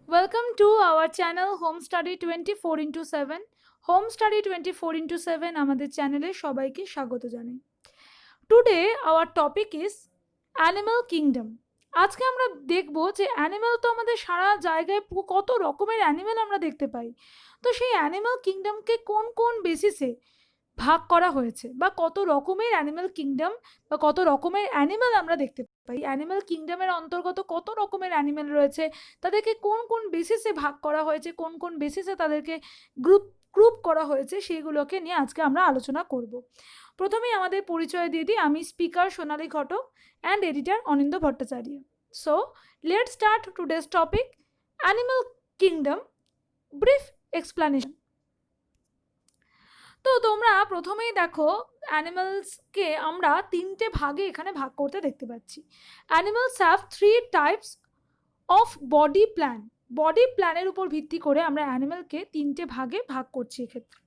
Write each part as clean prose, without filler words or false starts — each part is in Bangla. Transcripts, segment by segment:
Welcome to our channel Home Study 24/7. Home Study 24/7 আমাদের চ্যানেলে সবাইকে স্বাগত জানাই। Today our topic is Animal Kingdom. আজকে আমরা দেখব যে অ্যানিম্যাল তো আমাদের সারা জায়গায় কত রকমের অ্যানিম্যাল আমরা দেখতে পাই। তো সেই অ্যানিম্যাল কিংডমকে কোন কোন বেসিসে ভাগ করা হয়েছে বা কত রকমের অ্যানিম্যাল কিংডম বা কত রকমের অ্যানিম্যাল আমরা দেখতে পাই, অ্যানিম্যাল কিংডমের অন্তর্গত কত রকমের অ্যানিম্যাল রয়েছে, তাদেরকে কোন কোন বেসিসে ভাগ করা হয়েছে, কোন কোন বেসিসে তাদেরকে গ্রুপ করা হয়েছে, সেইগুলোকে নিয়ে আজকে আমরা আলোচনা করব। প্রথমেই আমাদের পরিচয় দিয়ে দিই, আমি speaker Sonali Ghatak and editor Aninda Bhattacharya. So let's start today's topic, animal kingdom brief explanation. তো তোমরা প্রথমেই দেখো অ্যানিমালসকে আমরা তিনটে ভাগে এখানে ভাগ করতে দেখতে পাচ্ছি। Animals have 3 types of body plan. Body প্ল্যানের উপর ভিত্তি করে আমরা অ্যানিমালকে তিনটে ভাগে ভাগ করছি। এক্ষেত্রে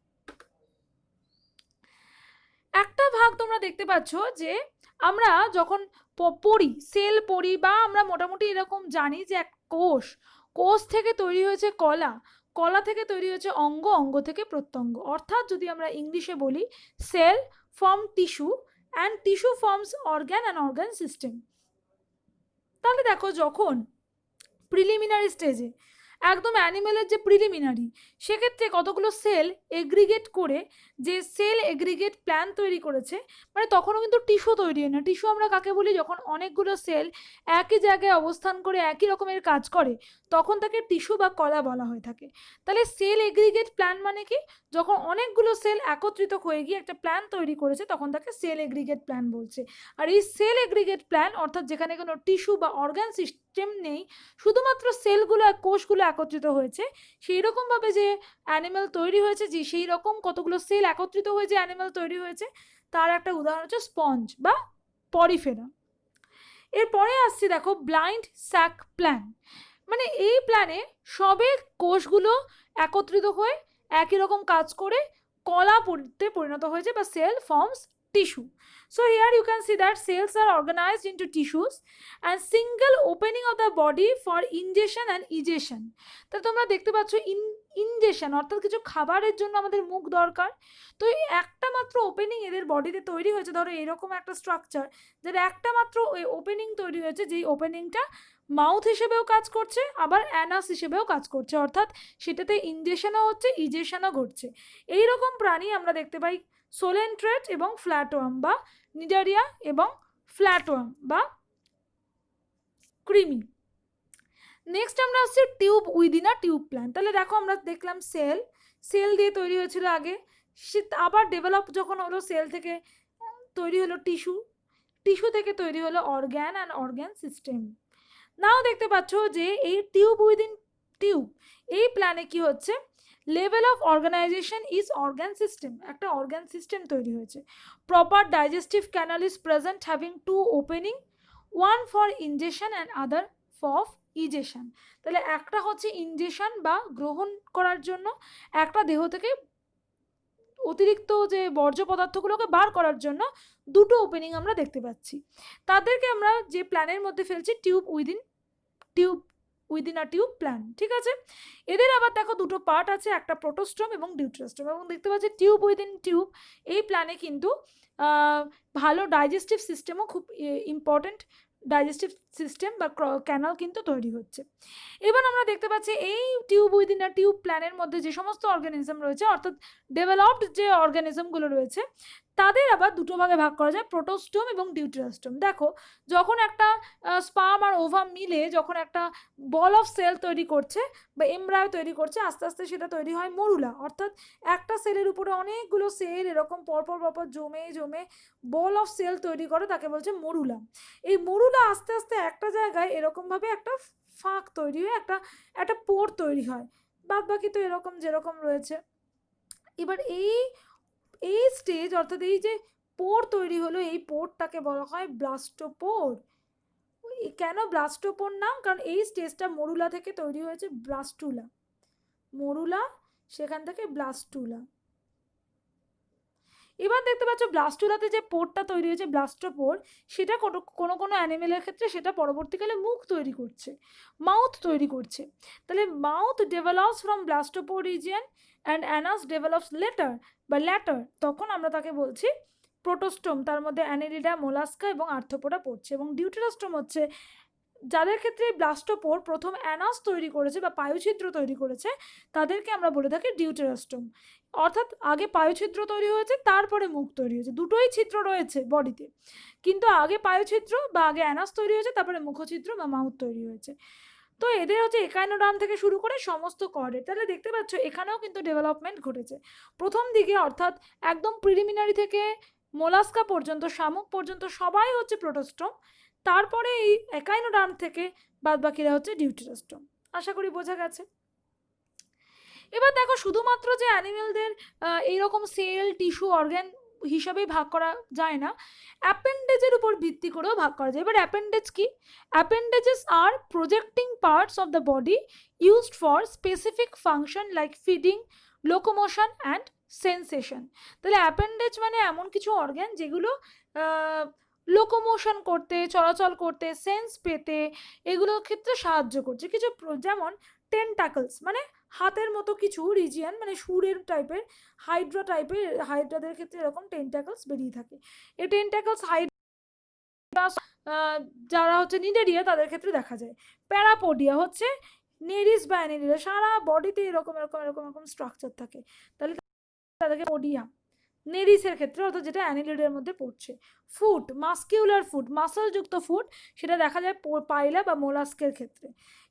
একটা ভাগ তোমরা দেখতে পাচ্ছ যে আমরা যখন পড়ি, সেল পড়ি, বা আমরা মোটামুটি এরকম জানি যে এক কোষ থেকে তৈরি হয়েছে কলা, কলা থেকে তৈরি হয়েছে অঙ্গ, অঙ্গ থেকে প্রত্যঙ্গ। অর্থাৎ যদি আমরা ইংলিশে বলি, cell form tissue and tissue forms organ and organ system. তাহলে দেখো যখন প্রিলিমিনারি স্টেজে একদম অ্যানিমেলের যে প্রিলিমিনারি, সেক্ষেত্রে কতগুলো সেল এগ্রিগেট করে যে সেল এগ্রিগেট প্ল্যান তৈরি করেছে, মানে তখনও কিন্তু টিস্যু তৈরি হয় না। টিস্যু আমরা কাকে বলি? যখন অনেকগুলো সেল একই জায়গায় অবস্থান করে একই রকমের কাজ করে, তখন তাকে টিস্যু বা কলা বলা হয়ে থাকে। তাহলে সেল এগ্রিগেট প্ল্যান মানে কি? যখন অনেকগুলো সেল একত্রিত হয়ে গিয়ে একটা প্ল্যান তৈরি করেছে, তখন তাকে সেল এগ্রিগেট প্ল্যান বলছে। আর এই সেল এগ্রিগেট প্ল্যান অর্থাৎ যেখানে কোনো টিস্যু বা অর্গান সিস্টেম নেই, শুধুমাত্র সেলগুলো, কোষগুলো একত্রিত হয়েছে, সেই রকমভাবে যে অ্যানিম্যাল তৈরি হয়েছে, যে সেই রকম কতগুলো সেল একত্রিত হয়ে যে অ্যানিম্যাল তৈরি হয়েছে, তার একটা উদাহরণ হচ্ছে স্পঞ্জ বা পরিফেরা। এরপরে আসছি দেখো ব্লাইন্ড স্যাক প্ল্যান। মানে এই প্ল্যানে সবে কোষগুলো একত্রিত হয়ে একই রকম কাজ করে কলা পরিণত হয়েছে বা cell forms tissue. So here you can see that cells are organized into tissues and single opening of the body for ingestion and egestion. তাহলে তোমরা দেখতে পাচ্ছ ইনজেশন অর্থাৎ কিছু খাবারের জন্য আমাদের মুখ দরকার। তো একটা মাত্র ওপেনিং এদের বডিতে তৈরি হয়েছে, ধরো এরকম একটা স্ট্রাকচার, যেটা একটা মাত্র ওই ওপেনিং তৈরি হয়েছে, যেই ওপেনিংটা মাউথ হিসেবেও কাজ করছে, আবার অ্যানাস হিসেবেও কাজ করছে, অর্থাৎ সেটাতে ইনজেশনও হচ্ছে, ইজেশনও ঘটছে। এইরকম প্রাণী আমরা দেখতে পাই সোলেন্ট্রেট এবং ফ্ল্যাটওয়ার্ম বা নিডারিয়া এবং ফ্ল্যাটওয়ার্ম বা ক্রিমি। নেক্সট আমরা আসছি tube within a tube plan. তাহলে দেখো আমরা দেখলাম সেল দিয়ে তৈরি হয়েছিল আগে, সে আবার ডেভেলপ যখন হলো, সেল থেকে তৈরি হলো টিস্যু, টিস্যু থেকে তৈরি হলো অর্গ্যান অ্যান্ড অর্গ্যান সিস্টেম। নাও দেখতে পাচ্ছ যে এই টিউব উইদিন টিউব, এই প্ল্যানে কি হচ্ছে, level of organisation is organ system, একটা অর্গ্যান সিস্টেম তৈরি হয়েছে। Proper digestive canal is present having 2 opening, one for ingestion and other for egestion. তাহলে একটা হচ্ছে ইনজেশন বা গ্রহণ করার জন্য, একটা দেহ থেকে অতিরিক্ত যে বর্জ্য পদার্থগুলোকে বার করার জন্য দুটো ওপেনিং আমরা দেখতে পাচ্ছি। তাদেরকে আমরা যে প্ল্যানের মধ্যে ফেলছি tube within a tube plan, ঠিক আছে। এদের আবার দেখো দুটো পার্ট আছে, একটা প্রোটোস্ট্রম এবং ডিউটেরাস্ট্রম, এবং দেখতে পাচ্ছি টিউব উইদিন টিউব এই প্ল্যানে কিন্তু ভালো ডাইজেস্টিভ সিস্টেমও খুব ইম্পর্টেন্ট, ডাইজেস্টিভ সিস্টেম বা ক্যানাল কিন্তু তৈরি হচ্ছে। এবার আমরা দেখতে পাচ্ছি এই টিউব উইদিন আ টিউব প্ল্যানের মধ্যে যে সমস্ত অর্গানিজম রয়েছে, অর্থাৎ ডেভেলপড যে অর্গানিজমগুলো রয়েছে, তাদের আবার দুটো ভাগে ভাগ করা যায়, প্রোটোস্টম এবং ডিউটেরাস্টম। দেখো যখন একটা স্পার্ম আর ওভাম মিলে যখন একটা বল অফ সেল তৈরি করছে বা এমব্রায়ো তৈরি করছে, আস্তে আস্তে সেটা তৈরি হয় মরুলা, অর্থাৎ একটা সেলের উপরে অনেকগুলো সেল এরকম পরপর পরপর জমে জমে বল অফ সেল তৈরি করে, তাকে বলছে মরুলা। এই মরুলা আস্তে আস্তে একটা জায়গায় এরকমভাবে একটা ফাঁক তৈরি হয়ে একটা পোর তৈরি হয়, বাদ বাকি তো এরকম যেরকম রয়েছে। এবার এই স্টেজ অর্থাৎ এই যে পোর তৈরি হলো, এই পোরটাকে বলা হয় ব্লাস্টোপোর। কেন ব্লাস্টোপোর নাম? কারণ এই স্টেজটা মরুলা থেকে তৈরি হয়েছে ব্লাস্টুলা, মরুলা সেখান থেকে ব্লাস্টুলা। এবার দেখতে পাচ্ছ ব্লাস্টুলাতে যে পোরটা তৈরি হয়েছে ব্লাস্টোপোর, সেটা কোনো কোনো অ্যানিমেলের ক্ষেত্রে সেটা পরবর্তীকালে মুখ তৈরি করছে, মাউথ তৈরি করছে। তাহলে mouth develops from blastopore region and Anas develops letter বা ল্যাটার, তখন আমরা তাকে বলছি প্রোটোস্টোম। তার মধ্যে অ্যানেলিডা, মোলাস্কা এবং আর্থ্রোপোডা পড়ছে। এবং ডিউটেরাস্টোম হচ্ছে যাদের ক্ষেত্রে ব্লাস্টোপোর প্রথম অ্যানাস তৈরি করেছে বা পায়ুছিদ্র তৈরি করেছে, তাদেরকে আমরা বলে থাকি ডিউটেরাস্টোম। অর্থাৎ আগে পায়ুছিদ্র তৈরি হয়েছে, তারপরে মুখ তৈরি হয়েছে, দুটোই ছিদ্র রয়েছে বডিতে, কিন্তু আগে পায়ুছিদ্র বা আগে অ্যানাস তৈরি হয়েছে, তারপরে মুখছিদ্র বা মাউথ তৈরি হয়েছে। তো এদের হচ্ছে একাইনোডার্ম থেকে শুরু করে সমস্ত কর্ডের। তাহলে দেখতে পাচ্ছ এখানেও কিন্তু ডেভেলপমেন্ট ঘটেছে প্রথম দিকে, অর্থাৎ একদম প্রিলিমিনারি থেকে মোলাস্কা পর্যন্ত, শামুক পর্যন্ত সবাই হচ্ছে প্রোটোস্টোম। তারপরে এই একাইনোডার্ম থেকে বাদবাকিরা হচ্ছে ডিউটেরাস্টোম। আশা করি বোঝা গেছে। এবার দেখো শুধুমাত্র যে অ্যানিমেলদের এইরকম সেল, টিস্যু, অর্গ্যান হিসাবেই ভাগ করা যায় না, অ্যাপেন্ডেজের উপর ভিত্তি করেও ভাগ করা যায়। এবার অ্যাপেন্ডেজ কি? Appendages are projecting parts of the body used for specific function like feeding, locomotion and sensation. তাহলে অ্যাপেন্ডেজ মানে এমন কিছু অর্গ্যান যেগুলো লোকোমোশন করতে, চলাচল করতে, সেন্স পেতে, এগুলোর ক্ষেত্রে সাহায্য করছে। কিছু যেমন টেন্টাকলস মানে হাতের মতো কিছু রিজিয়ন, মানে সুরের টাইপের, হাইড্রা টাইপের, হাইড্রাদের ক্ষেত্রে এরকম টেন্টাকলস বেরিয়ে থাকে। এই টেন্টাকলস হাইড্রা যারা হচ্ছে নিডেরিয়া তাদের ক্ষেত্রে দেখা যায়। প্যারাপোডিয়া হচ্ছে নেরিস বা অ্যানেলিডা, সারা বডিতে এরকম এরকম এরকম এরকম স্ট্রাকচার থাকে, তাহলে তাদেরকে পোডিয়া। নেরিসের ক্ষেত্রে, অর্থাৎ যেটা অ্যানিলিডের মধ্যে পড়ছে। ফুট, মাস্কিউলার ফুট, মাসলযুক্ত ফুট, সেটা দেখা যায় পাইলা বা মোলাস্কের ক্ষেত্রে।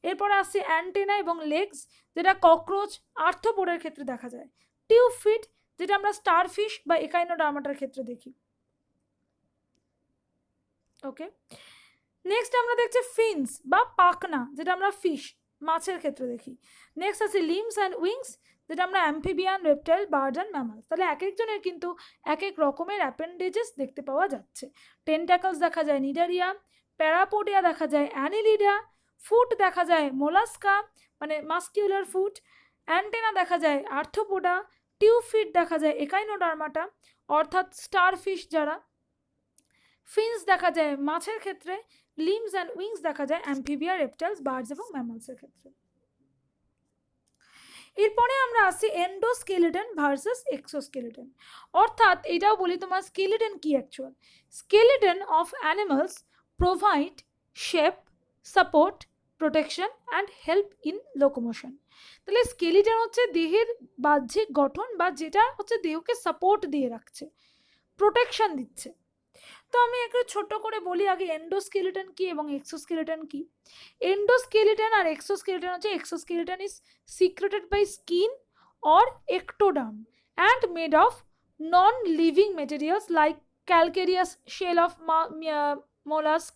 এরপরে আসছে অ্যান্টেনা এবং লেগস, যেটা ককরোচ, আর্থ্রোপোডের ক্ষেত্রে দেখা যায়। টিউব ফিট, যেটা আমরা স্টারফিশ বা একাইনোডার্মাটার ক্ষেত্রে দেখি। ওকে, নেক্সট আমরা দেখছি ফিন্স বা পাখনা, যেটা আমরা ফিশ, মাছের ক্ষেত্রে দেখি। নেক্সট আছে লিমস অ্যান্ড উইংস, যেটা আমরা amphibian, reptile, bird and mammals. তাহলে এক একজনের কিন্তু এক এক রকমের অ্যাপেন্ডেজেস দেখতে পাওয়া যাচ্ছে। টেন্টাকলস দেখা যায় নিডারিয়া, প্যারাপোডিয়া দেখা যায় অ্যানিলিডা, ফুট দেখা যায় মোলাস্কা মানে মাস্কিউলার ফুট, অ্যান্টেনা দেখা যায় আর্থ্রোপোডা, টিউব ফিট দেখা যায় একাইনোডার্মাটা অর্থাৎ স্টারফিশ যারা, ফিন্স দেখা যায় মাছের ক্ষেত্রে, লিমস অ্যান্ড উইংস দেখা যায় অ্যাম্ফিবিয়া, রেপটাইলস, বার্ডস এবং ম্যামালসের ক্ষেত্রে। এরপরে আমরা আসছি এন্ডোস্কেলেটন ভার্সেস এক্সোস্কেলেটন। অর্থাৎ এটাও বলি তোমার স্কেলেটন কি actual. Skeleton of animals provide shape, support, protection and help in locomotion. তাহলে স্কেলিটন হচ্ছে দেহের বাহ্যিক গঠন বা যেটা হচ্ছে দেহকে সাপোর্ট দিয়ে রাখছে, প্রোটেকশন দিচ্ছে। তো আমি একটু ছোট করে বলি আগে এন্ডোস্কেলেটন কি এবং এক্সোস্কেলেটন কি। এন্ডোস্কেলেটন আর এক্সোস্কেলেটন হচ্ছে, exoskeleton is secreted by skin or ectoderm and made of non-living materials like calcareous shell of mollusk,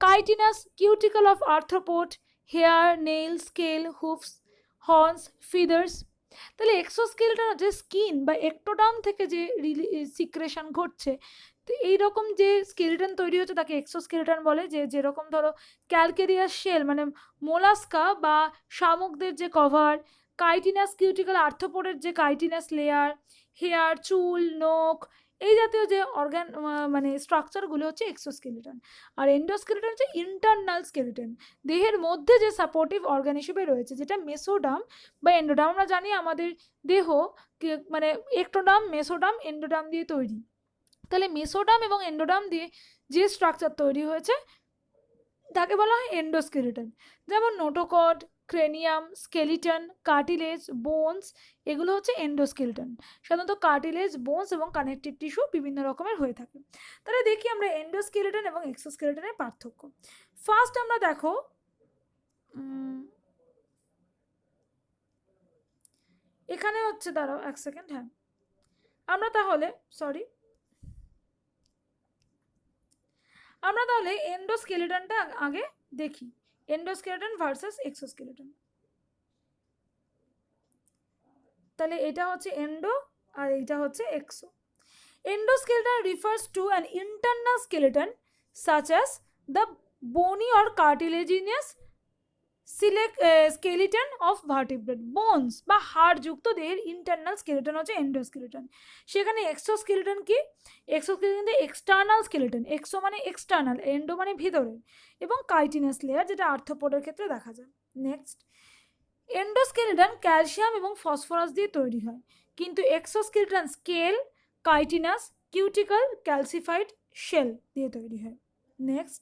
chitinous cuticle of arthropod, hair, nail, scale, hoofs, horns, feathers। তাহলে এক্সোস্কেলেটন হচ্ছে স্কিন বা একটোডার্ম থেকে যে সিক্রেশন ঘটছে, তো এইরকম যে স্কেলেটন তৈরি হচ্ছে তাকে এক্সোস্কেলেটন বলে। যে যেরকম ধরো ক্যালকেরিয়াস শেল মানে মোলাস্কা বা শামুকদের যে কভার, কাইটিনাস কিউটিক্যাল আর্থ্রোপোডের যে কাইটিনাস লেয়ার, হেয়ার, চুল, নখ, এই জাতীয় যে অর্গান মানে স্ট্রাকচারগুলো হচ্ছে এক্সোস্কেলেটন। আর এন্ডোস্কেলেটন হচ্ছে ইন্টারনাল স্কেলেটন, দেহের মধ্যে যে সাপোর্টিভ অর্গান হিসেবে রয়েছে, যেটা মেসোডার্ম বা এন্ডোডার্ম। আমরা জানি আমাদের দেহ মানে একটোডার্ম, মেসোডার্ম, এন্ডোডার্ম দিয়ে তৈরি। তাহলে মেসোডার্ম এবং এন্ডোডার্ম দিয়ে যে স্ট্রাকচার তৈরি হয়েছে তাকে বলা হয় এন্ডোস্কেলেটন। যেমন নোটোকড, ক্রেনিয়াম, স্কেলিটন, কার্টিলেজ, বোনস, এগুলো হচ্ছে এন্ডোস্কেলেটন। সাধারণত কার্টিলেজ, বোনস এবং কানেকটিভ টিস্যু বিভিন্ন রকমের হয়ে থাকে। তাহলে দেখি আমরা এন্ডোস্কেলেটন এবং এক্সোস্কেলেটনের পার্থক্য। ফার্স্ট আমরা দেখো এখানে হচ্ছে, দাঁড়াও এক সেকেন্ড, হ্যাঁ আমরা তাহলে আমরা তাহলে এন্ডোস্কেলেটনটা আগে দেখি, এন্ডোস্কেলেটন ভার্সেস এক্সোস্কেলেটন। তাহলে এটা হচ্ছে এন্ডো আর এইটা হচ্ছে exo. Endoskeleton refers to an internal skeleton such as the bony or cartilaginous skeleton of vertebrate, bones বা হাড়যুক্ত দেহের ইন্টারনাল স্কেলিটন হচ্ছে এন্ডোস্কেলিটন। সেখানে এক্সোস্কেলিটন কি? এক্সোস্কেলিটন এক্সটার্নাল স্কেলিটন, এক্সো মানে এক্সটার্নাল, এন্ডো মানে ভিতরে, এবং কাইটিনাস লেয়ার যেটা আর্থ্রোপোডের ক্ষেত্রে দেখা যায়। নেক্সট, এন্ডোস্কেলিটন ক্যালসিয়াম এবং ফসফরাস দিয়ে তৈরি হয়, কিন্তু exoskeleton scale, chitinous, cuticle, calcified shell দিয়ে তৈরি হয়। Next,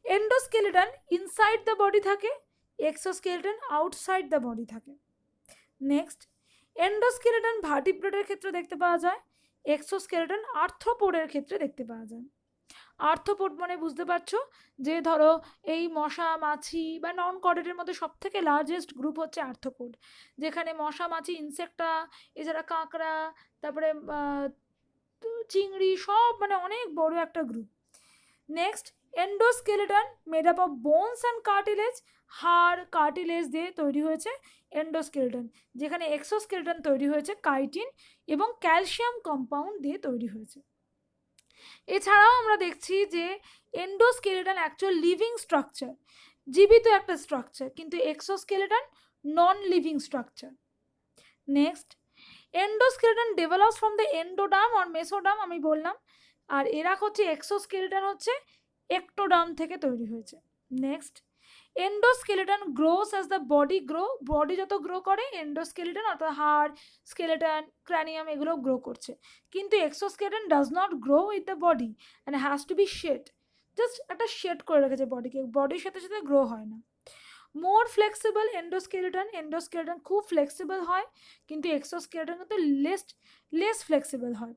endoskeleton inside the body থাকে, এক্সোস্কেলিটন আউটসাইড দ্য বডি থাকে। নেক্সট, এন্ডোস্কেলিটন ভার্টিব্রেটের ক্ষেত্রে দেখতে পাওয়া যায়, এক্সোস্কেলিটন আর্থ্রোপোডের ক্ষেত্রে দেখতে পাওয়া যায়। আর্থ্রোপোড মানে বুঝতে পারছো যে ধরো এই মশা মাছি বা নন কর্ডেটের মধ্যে সব থেকে লার্জেস্ট গ্রুপ হচ্ছে আর্থ্রোপোড, যেখানে মশা মাছি, ইনসেক্টটা, এছাড়া কাঁকড়া, তারপরে চিংড়ি, সব মানে অনেক বড় একটা group. Next, endoskeleton made up of bones and cartilage, হাড় কার্টিলেজ দিয়ে তৈরি হয়েছে এন্ডোস্কেলিটন, যেখানে এক্সোস্কেলিটন তৈরি হয়েছে কাইটিন এবং ক্যালসিয়াম কম্পাউন্ড দিয়ে তৈরি হয়েছে। এছাড়াও আমরা দেখছি যে এন্ডোস্কেলিটন অ্যাকচুয়াল লিভিং স্ট্রাকচার, জীবিত একটা স্ট্রাকচার, কিন্তু exoskeleton non living structure. Next, endoskeleton develops from the endoderm or mesoderm, আমি বললাম, আর এরা হচ্ছে এক্সোস্কেলিটন হচ্ছে একটোডার্ম থেকে তৈরি হয়েছে। Next, endoskeleton grows as the body grow, body যত গ্রো করে এন্ডোস্কেলিটন অর্থাৎ হাড়, স্কেলিটন, ক্র্যানিয়াম এগুলো গ্রো করছে, কিন্তু exoskeleton does not grow with the body and has to be shed, just একটা শেড করে রেখেছে বডিকে, বডির সাথে সাথে গ্রো হয় না। মোর ফ্লেক্সিবল এন্ডোস্কেলিটন, এন্ডোস্কেলিটন খুব ফ্লেক্সিবল হয়, কিন্তু এক্সোস্কেলিটন কিন্তু লেস ফ্লেক্সিবল হয়।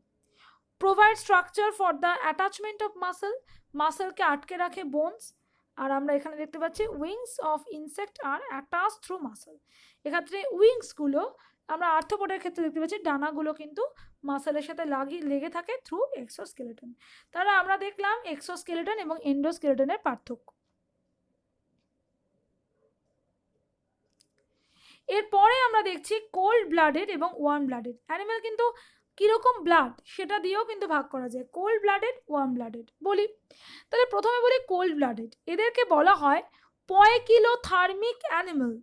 Provide structure for the attachment of muscle, মাসেলকে আটকে রাখে বোনস। আর আমরা এখানে দেখতে পাচ্ছি wings of insect are attach through muscle, এক্ষেত্রে উইংসগুলো আমরা আর্থ্রোপোডের ক্ষেত্রে দেখতে পাচ্ছি ডানাগুলো কিন্তু মাসেলের সাথে লেগে থাকে থ্রু এক্সোস্কেলিটন। তাহলে আমরা দেখলাম এক্সোস্কেলিটন এবং এন্ডোস্কেলিটনের পার্থক্য। এরপরে আমরা দেখছি কোল্ড ব্লাডেড এবং ওয়ার্ম ব্লাডেড অ্যানিমেল, কিন্তু কীরকম ব্লাড সেটা দিয়েও কিন্তু ভাগ করা যায়, কোল্ড ব্লাডেড, ওয়ার্ম ব্লাডেড। বলি তাহলে প্রথমে বলি কোল্ড ব্লাডেড, এদেরকে বলা হয় পয়কিলোথার্মিক অ্যানিমেল,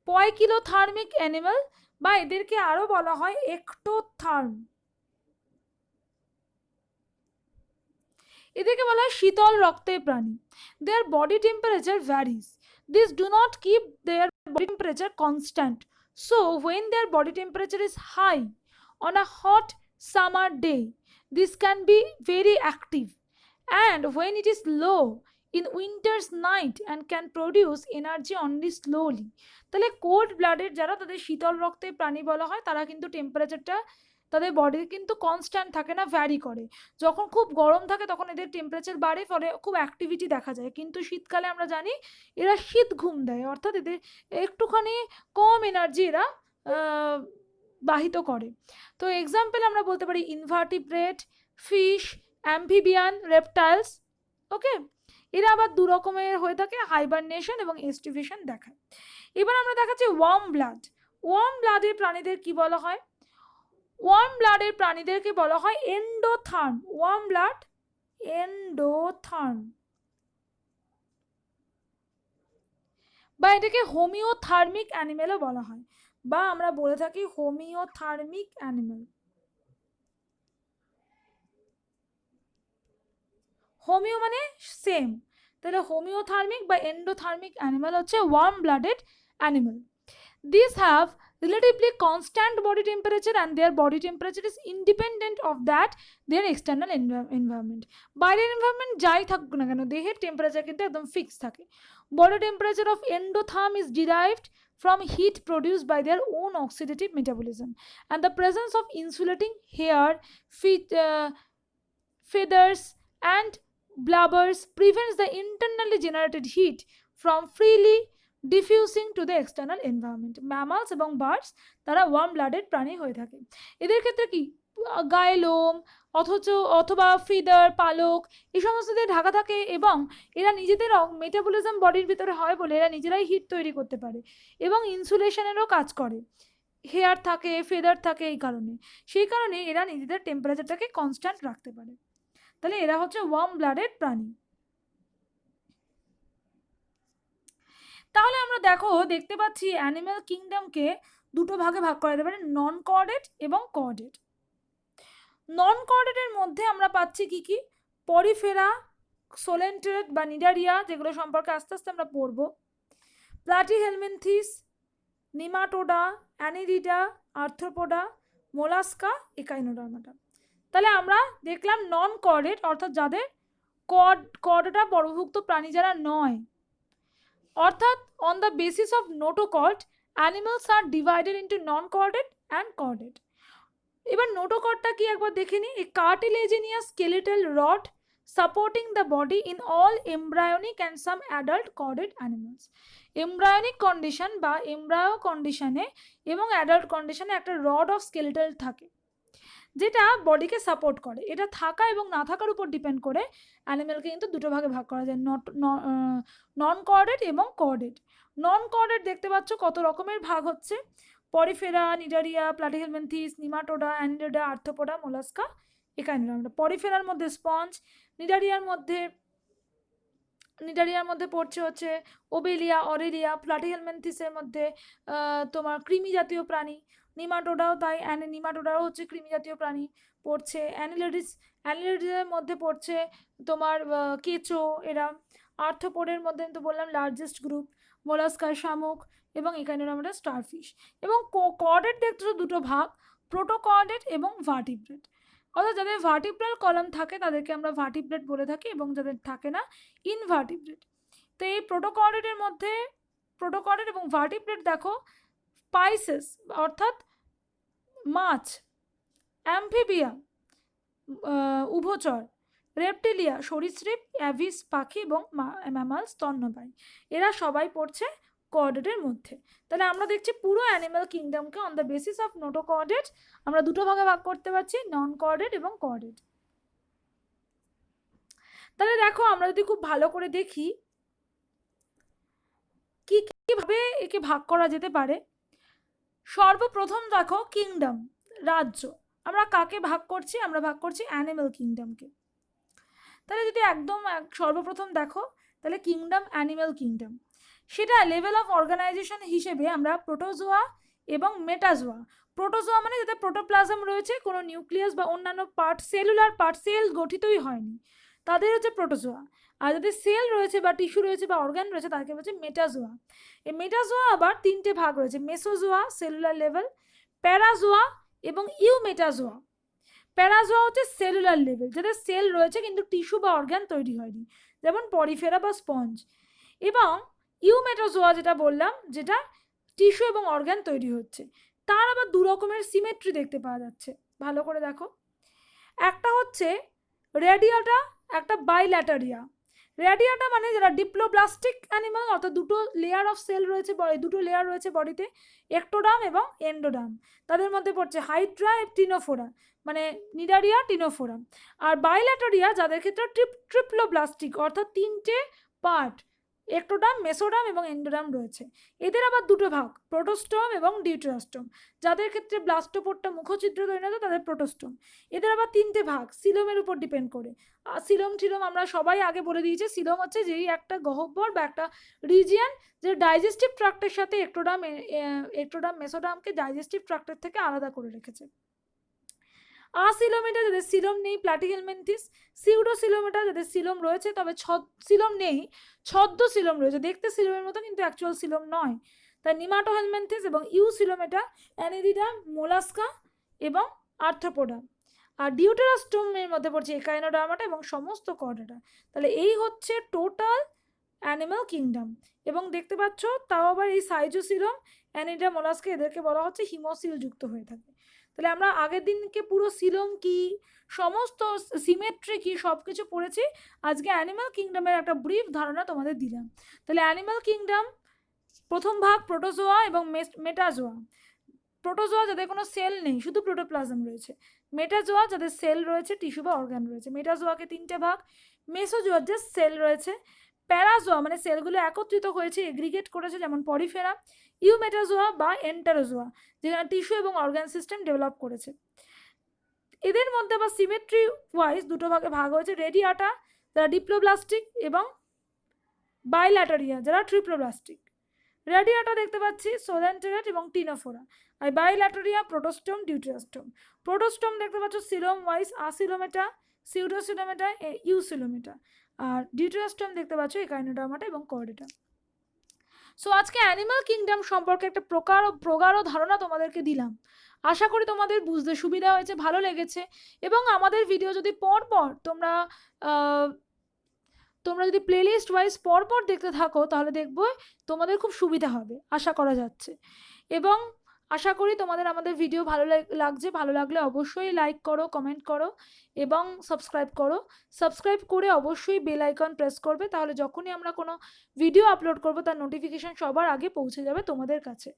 পয়কিলোথার্মিক অ্যানিমেল, বা এদেরকে আরো বলা হয় এক্টোথার্ম। এদেরকে বলা হয় শীতল রক্তের প্রাণী। দেয়ার body temperature varies, this do not keep there body temperature constant, so when their body temperature is high on a hot summer day, this can be very active, and when it is low in winter's night and can produce energy only slowly. তাহলে কোল্ড ব্লাডেড যারা, তাদের শীতল রক্তের প্রাণী বলা হয়, তারা কিন্তু টেম্পারেচারটা তাদের বডির কিন্তু কনস্ট্যান্ট থাকে না, ভ্যারি করে। যখন খুব গরম থাকে তখন এদের টেম্পারেচার বাড়ে, ফলে খুব অ্যাক্টিভিটি দেখা যায়, কিন্তু শীতকালে আমরা জানি এরা শীত ঘুম দেয়, অর্থাৎ এদের একটুখানি কম এনার্জি এরা বাহিত করে। তো এক্সাম্পল আমরা বলতে পারি ইনভার্টিব্রেট, ফিশ, অ্যাম্ফিবিয়ান, রেপটাইলস। ওকে, এরা আবার দু রকমের হয়ে থাকে, হাইবারনেশন এবং এস্টিভেশন দেখায়। এবার আমরা দেখাচ্ছি ওয়ার্ম ব্লাড। ওয়ার্ম ব্লাডের প্রাণীদের কি বলা হয়? ওয়ার্ম ব্লাডের প্রাণীদেরকে বলা হয় এন্ডোথার্ম। ওয়ার্ম ব্লাড এন্ডোথার্ম, বা এটাকে হোমিওথার্মিক অ্যানিমেলও বলা হয়, বা আমরা বলে থাকি হোমিওথার্মিক অ্যানিমেল। হোমিও মানে সেম, তাহলে হোমিওথার্মিক বা এন্ডোথার্মিক অ্যানিমেল হচ্ছে worm blooded animal. These have relatively constant body temperature and their body temperature is independent of that their external environment. বাইরের environment যাই থাকুক না কেন, দেহের টেম্পারেচার কিন্তু একদম ফিক্স থাকে। Body temperature of endotherm is derived from heat produced by their own oxidative metabolism and the presence of insulating hair, feathers and blubbers prevents the internally generated heat from freely diffusing to the external environment. Mammals এবং বার্ডস তারা ওয়ার্ম ব্লাডেড প্রাণী হয়ে থাকে। এদের ক্ষেত্রে কি গায়ে লোম অথবা ফিদার, পালক এই সমস্ত দিয়ে ঢাকা থাকে, এবং এরা নিজেদের মেটাবলিজম বডির ভিতরে হয় বলে এরা নিজেরাই হিট তৈরি করতে পারে এবং ইনসুলেশনেরও কাজ করে। হেয়ার থাকে, ফেদার থাকে, এই কারণে, সেই কারণে এরা নিজেদের টেম্পারেচারটাকে কনস্ট্যান্ট রাখতে পারে। তাহলে এরা হচ্ছে ওয়ার্ম ব্লাডেড প্রাণী। তাহলে আমরা দেখতে পাচ্ছি অ্যানিম্যাল কিংডমকে দুটো ভাগে ভাগ করা যেতে পারে, নন কর্ডেড এবং কর্ডেড। নন কর্ডেডের মধ্যে আমরা পাচ্ছি কি কি, পরিফেরা, সোলেন্টেড বা নিডারিয়া, যেগুলো সম্পর্কে আস্তে আস্তে আমরা পড়বো, প্লাটিহেলমিনথিস, নিমাটোডা, অ্যানিডিডা, আর্থ্রোপোডা, মোলাস্কা, একাইনোডার্মাটা। তাহলে আমরা দেখলাম নন কর্ডেড অর্থাৎ যাদের কর্ডেটা পর্বভুক্ত প্রাণী যারা নয়, অর্থাৎ on the basis of notochord animals are divided into non chorded and chorded. এবার নোটোকর্ডটা কি একবার দেখে নিই। A cartilaginous skeletal rod supporting the body in all embryonic and some adult chorded animals. Embryonic condition বা এমব্রায়ো কন্ডিশনে এবং অ্যাডাল্ট কন্ডিশনে একটা রড অফ স্কেলেটাল থাকে যেটা বডিকে সাপোর্ট করে। এটা থাকা এবং না থাকার উপর ডিপেন্ড করে অ্যানিমেলকে কিন্তু দুটো ভাগে ভাগ করা যায়, নন কর্ডেড এবং কর্ডেড। নন কর্ডেড দেখতে পাচ্ছ কত রকমের ভাগ হচ্ছে, Porifera, Cnidaria, Platyhelminthes, Nematoda, Annelida, Arthropoda, Mollusca, Echinodermata. পরিফেরার মধ্যে স্পঞ্জ, নিডারিয়ার মধ্যে পড়ছে হচ্ছে ওবেলিয়া, অরেলিয়া, প্লাটিহেলমিনথিসের মধ্যে তোমার কৃমি জাতীয় প্রাণী, নিমাটোডাও তাই, নিমাটোডাও হচ্ছে কৃমি জাতীয় প্রাণী পড়ছে। অ্যানিলিডিসের মধ্যে পড়ছে তোমার কেঁচো, এরা। আর্থ্রোপোডের মধ্যে তো বললাম লার্জেস্ট গ্রুপ, মোলাস্কা, শামুক, এবং একাইনোডার্মাটা স্টারফিশ। এবং কর্ডেড দেখছো দুটো ভাগ, প্রোটোকর্ডেড এবং ভার্টিব্রেট। অর্থাৎ যাদের ভার্টিব্রাল কলাম থাকে তাদেরকে আমরা ভার্টিব্রেট বলে থাকি, এবং যাদের থাকে না ইনভার্টিব্রেট। তো এই প্রোটোকর্ডেডের মধ্যে প্রোটোকর্ডেড এবং ভার্টিব্রেট দেখো, স্পাইসেস অর্থাৎ মাছ, অ্যাম্ফিবিয়া উভচর, রেপটিলিয়া সরীসৃপ, অ্যাভিস পাখি, এবং ম্যামাল স্তন্যপায়ী, এরা সবাই পড়ছে কর্ডেডের মধ্যে। তাহলে আমরা দেখছি পুরো অ্যানিম্যাল কিংডমকে on the basis of notochorded আমরা দুটো ভাগে ভাগ করতে পারছি, নন কর্ডেড এবং কর্ডেড। তাহলে দেখো আমরা যদি খুব ভালো করে দেখি কি কিভাবে একে ভাগ করা যেতে পারে। সর্বপ্রথম দেখো কিংডম, রাজ্য, আমরা কাকে ভাগ করছি, আমরা ভাগ করছি অ্যানিম্যাল কিংডমকে। তাহলে যদি একদম সর্বপ্রথম দেখো তাহলে কিংডম, অ্যানিম্যাল কিংডম, সেটা লেভেল অফ অর্গানাইজেশন হিসেবে আমরা প্রোটোজোয়া এবং মেটাজোয়া। প্রোটোজোয়া মানে যাতে প্রোটোপ্লাজম রয়েছে, কোনো নিউক্লিয়াস বা অন্যান্য পার্ট, সেলুলার পার্ট, সেল গঠিতই হয়নি, তাদের হচ্ছে প্রোটোজোয়া। আর যাদের সেল রয়েছে বা টিস্যু রয়েছে বা অর্গান রয়েছে তাদেরকে বলছে মেটাজোয়া। এই মেটাজোয়া আবার তিনটে ভাগ রয়েছে, মেসোজোয়া সেলুলার লেভেল, প্যারাজোয়া এবং ইউমেটাজোয়া। প্যারাজোয়া হচ্ছে সেলুলার লেভেল, যাদের সেল রয়েছে কিন্তু টিস্যু বা অর্গান তৈরি হয়নি, যেমন পরিফেরা বা স্পঞ্জ। এবং ইউমেটাজোয়া যেটা বললাম, যেটা টিস্যু এবং অর্গান তৈরি হচ্ছে। তার আবার দু রকমের সিমেট্রি দেখতে পাওয়া যাচ্ছে, ভালো করে দেখো। একটা হচ্ছে রেডিয়াটা, একটা বাইল্যাটারিয়া। রেডিয়াটা মানে যারা ডিপ্লোব্লাস্টিক অ্যানিমাল, অর্থাৎ দুটো লেয়ার অফ সেল রয়েছে, দুটো লেয়ার রয়েছে বডিতে, একটোডাম এবং এন্ডোডাম। তাদের মধ্যে পড়ছে হাইড্রা, টিনোফোরা, মানে নিডারিয়া, টিনোফোরা। আর বাইল্যাটারিয়া যাদের ক্ষেত্রে ট্রিপ্লোব্লাস্টিক, অর্থাৎ তিনটে পার্ট, একটোডাম, মেসোডাম এবং এন্ডোডাম রয়েছে। এদের আবার দুটো ভাগ, প্রোটোস্টোম এবং ডিউটেরাস্টোম। যাদের ক্ষেত্রে ব্লাস্টোপোরটা মুখছিদ্র তৈরি হতো তাদের প্রোটোস্টোম। এদের আবার তিনটে ভাগ সিলোমের উপর ডিপেন্ড করে। সিলোম আমরা সবাই আগে বলে দিয়েছি, সিলোম হচ্ছে যেই একটা গহ্বর বা একটা রিজিয়ান যে ডাইজেস্টিভ ট্রাক্টের সাথে একটোডাম মেসোডামকে ডাইজেস্টিভ ট্রাক্টের থেকে আলাদা করে রেখেছে। আসিলোমেটা যাদের সিলোম নেই, প্লাটিহেলমিনথিস। সিউডোসিলোমেটা যাদের সিলোম রয়েছে তবে সিলোম নেই, ছদ্ম সিলোম রয়েছে, দেখতে সিলোমের মতো কিন্তু অ্যাকচুয়াল সিলোম নয়, তাই নিমাটোহেলমিনথিস। এবং ইউসিলোমেটা অ্যানিডিডা, মোলাস্কা এবং আর্থ্রোপোডা। আর ডিউটেরাস্টোমের মধ্যে পড়ছে একাইনোডার্মাটা এবং সমস্ত কর্ডেটা। তাহলে এই হচ্ছে টোটাল অ্যানিমাল কিংডম। এবং দেখতে পাচ্ছ তাও আবার এই সাইজোসিলোম, অ্যানিডা, মোলাস্কা এদেরকে বলা হচ্ছে হিমোসিল যুক্ত হয়ে থাকে। তাহলে আমরা আগের দিনকে পুরো সিলোম কি, সমস্ত সিমেট্রি কি, সব কিছু পড়েছি। আজকে অ্যানিমাল কিংডমের একটা ব্রিফ ধারণা তোমাদের দিলাম। তাহলে অ্যানিমাল কিংডম প্রথম ভাগ প্রোটোজোয়া এবং মেটাজোয়া। প্রোটোজোয়া যাদের কোনো সেল নেই, শুধু প্রোটোপ্লাজম রয়েছে। মেটাজোয়া যাদের সেল রয়েছে, টিস্যু বা অর্গান রয়েছে। মেটাজোয়াকে তিনটে ভাগ, মেসোজোয়ার যে সেল রয়েছে, প্যারাজোয়া মানে সেলগুলো একত্রিত হয়েছে, এগ্রিগেট করেছে, যেমন পরিফেরা। ইউমেটাজোয়া বা এন্টারোজোয়া, যেখানে টিস্যু এবং অর্গান সিস্টেম ডেভেলপ করেছে। এদের মধ্যে আবার সিমেট্রি ওয়াইজ দুটো ভাগে ভাগ হয়েছে, রেডিয়াটা যারা ডিপ্লোব্লাস্টিক এবং বাইল্যাটারিয়া যারা ট্রিপ্লোব্লাস্টিক। রেডিয়াটা দেখতে পাচ্ছি সোলেন্টেরেট এবং টিনোফোরা, আর বাইল্যাটারিয়া প্রোটোস্টোম ডিউটেরাস্টোম। প্রোটোস্টোম দেখতে পাচ্ছ সিলোম ওয়াইজ আসিলোমেটা, সিউডোসিলোমেটা, ইউসিলোমেটা। আর ডিউটেরাস্টোম দেখতে পাচ্ছ একাইনোডার্মাটা এবং কর্ডেটা। সো আজকে অ্যানিমাল কিংডম সম্পর্কে একটা প্রগাঢ় ধারণা তোমাদেরকে দিলাম। আশা করি তোমাদের বুঝতে সুবিধা হয়েছে, ভালো লেগেছে। এবং আমাদের ভিডিও যদি পরপর তোমরা যদি প্লেলিস্ট ওয়াইজ পরপর দেখতে থাকো তাহলে দেখবো তোমাদের খুব সুবিধা হবে, আশা করা যাচ্ছে। এবং আশা করি তোমাদের আমাদের ভিডিও ভালো লাগছে। ভালো লাগলে অবশ্যই লাইক করো, কমেন্ট করো এবং সাবস্ক্রাইব করো। সাবস্ক্রাইব করে অবশ্যই বেল আইকন প্রেস করবে, তাহলে যখনই আমরা কোনো ভিডিও আপলোড করব তার নোটিফিকেশন সবার আগে পৌঁছে যাবে তোমাদের কাছে।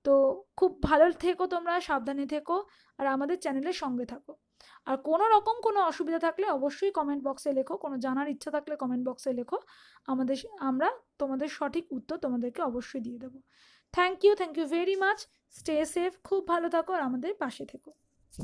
তো খুব ভালো থেকো, তোমরা সাবধানে থেকো আর আমাদের চ্যানেলের সঙ্গে থাকো। আর কোনো রকম কোনো অসুবিধা থাকলে অবশ্যই কমেন্ট বক্সে লেখো, কোনো জানার ইচ্ছা থাকলে কমেন্ট বক্সে লেখো, আমরা তোমাদের সঠিক উত্তর তোমাদেরকে অবশ্যই দিয়ে দেবো। Thank you very much. Stay safe, খুব ভালো থাকো আর আমাদের পাশে থেকো।